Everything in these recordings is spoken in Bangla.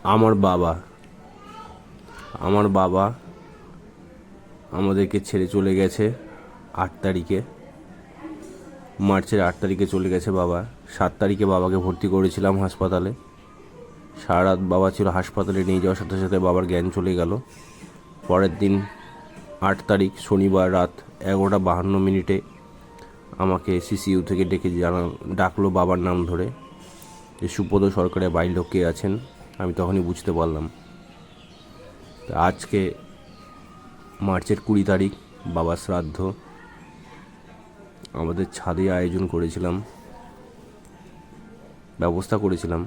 আমার বাবা আমার বাবা আমাদেরকে ছেড়ে চলে গেছে 8 তারিখে, মার্চের 8 তারিখে চলে গেছে বাবা। 7 তারিখে বাবাকে ভর্তি করেছিলাম হাসপাতালে। সারা রাত বাবা ছিল হাসপাতালে, নিয়ে যাওয়ার সাথে সাথে বাবার জ্ঞান চলে গেল। পরের দিন 8 তারিখ শনিবার রাত 11:52 আমাকে সিসিইউ থেকে ডাকলো বাবার নাম ধরে, যে সুপদ সরকারের বাড়ির লোক কে আছেন। আমি তখনই বুঝতে পারলাম। আজকে মার্চের 20 তারিখ বাবার শ্রাদ্ধ। আমাদের ছাদে আয়োজন করেছিলাম, ব্যবস্থা করেছিলাম।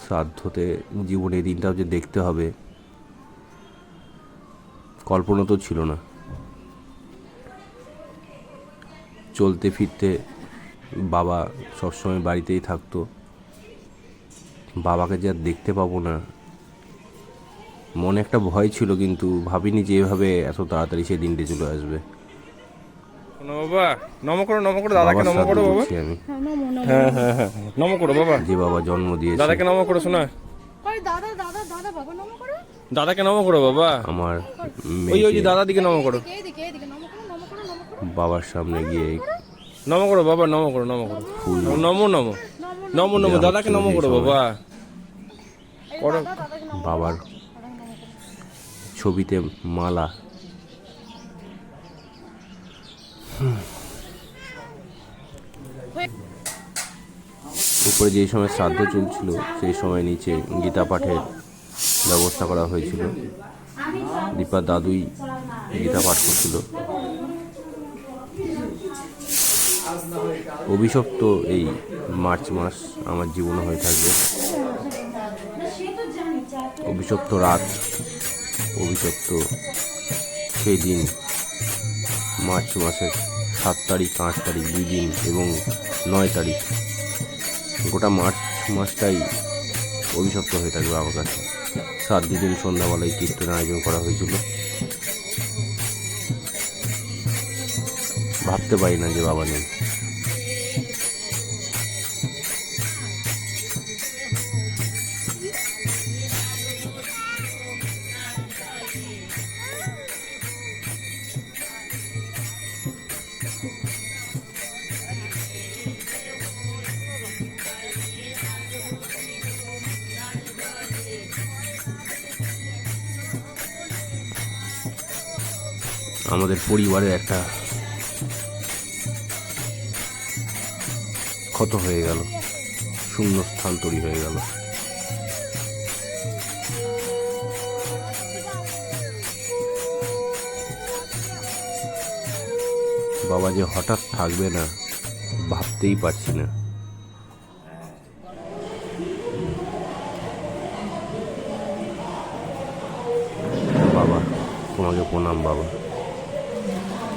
শ্রাদ্ধতে জীবনে এই দিনটাও যে দেখতে হবে, কল্পনা তো ছিল না। চলতে ফিরতে বাবা সবসময় বাড়িতেই থাকতো। বাবাকে যে আর দেখতে পাবো না, মনে একটা ভয় ছিল, কিন্তু ভাবিনি যে এভাবে এত তাড়াতাড়ি সেই দিনটি চলে আসবে। বাবা নম করো, নম করো, দাদাকে নম করো বাবা। আমি হ্যাঁ হ্যাঁ হ্যাঁ, নম করো বাবা। যে বাবা জন্ম দিয়েছে, দাদাকে নম করো শোনা। দাদা দাদা দাদা বাবা নম করো। দাদাকে নম করো বাবা। আমার ওই ওই যে মেয়েকে দাদা দিকে নম করো। এদিকে এদিকে নম করো নম করো নম করো। বাবার সামনে গিয়ে নম করো বাবা, নম করো, নম করো। ফুল নমো নমো নমো নমো, দাদাকে নম করো বাবা। করো দাদাকে নম বাবার ছবিতে মালা। উপরে যেই সময় শ্রাদ্ধ চলছিল সেই সময় নিচে গীতা পাঠের ব্যবস্থা করা হয়েছিল। দীপার দাদুই গীতা পাঠ করছিল। অভিশপ্ত এই মার্চ মাস আমার জীবনে হয়ে থাকবে। অভিশপ্ত রাত, অভিশপ্ত সেই দিন, মার্চ মাসের 7 তারিখ, 8 তারিখ, 2 দিন এবং 9 তারিখ। গোটা মার্চ মাসটাই অভিশপ্ত হয়ে থাকবে আমার কাছে। 7 দিন সন্ধ্যাবেলায় কীর্তনের আয়োজন করা হয়েছিল। ভাবতে পারি না যে বাবা নেই। আমাদের পরিবারের একটা ক্ষত হয়ে গেল, শূন্য স্থান তৈরি হয়ে গেল। বাবা যে হঠাৎ থাকবে না, ভাবতেই পারছি না। বাবা, তোমাকে প্রণাম বাবা,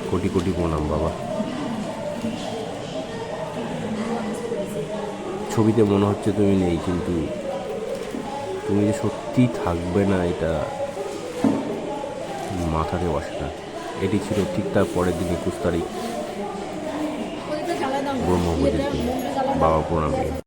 কোটি কোটি প্রণাম বাবা। ছবিতে মনে হচ্ছে তুমি নেই, কিন্তু তুমি যে সত্যিই থাকবে না এটা মাথাতে বসে না। এটি ছিল ঠিক তার পরের দিন 21 তারিখ ব্রহ্মভোজের দিন। বাবা প্রণাম।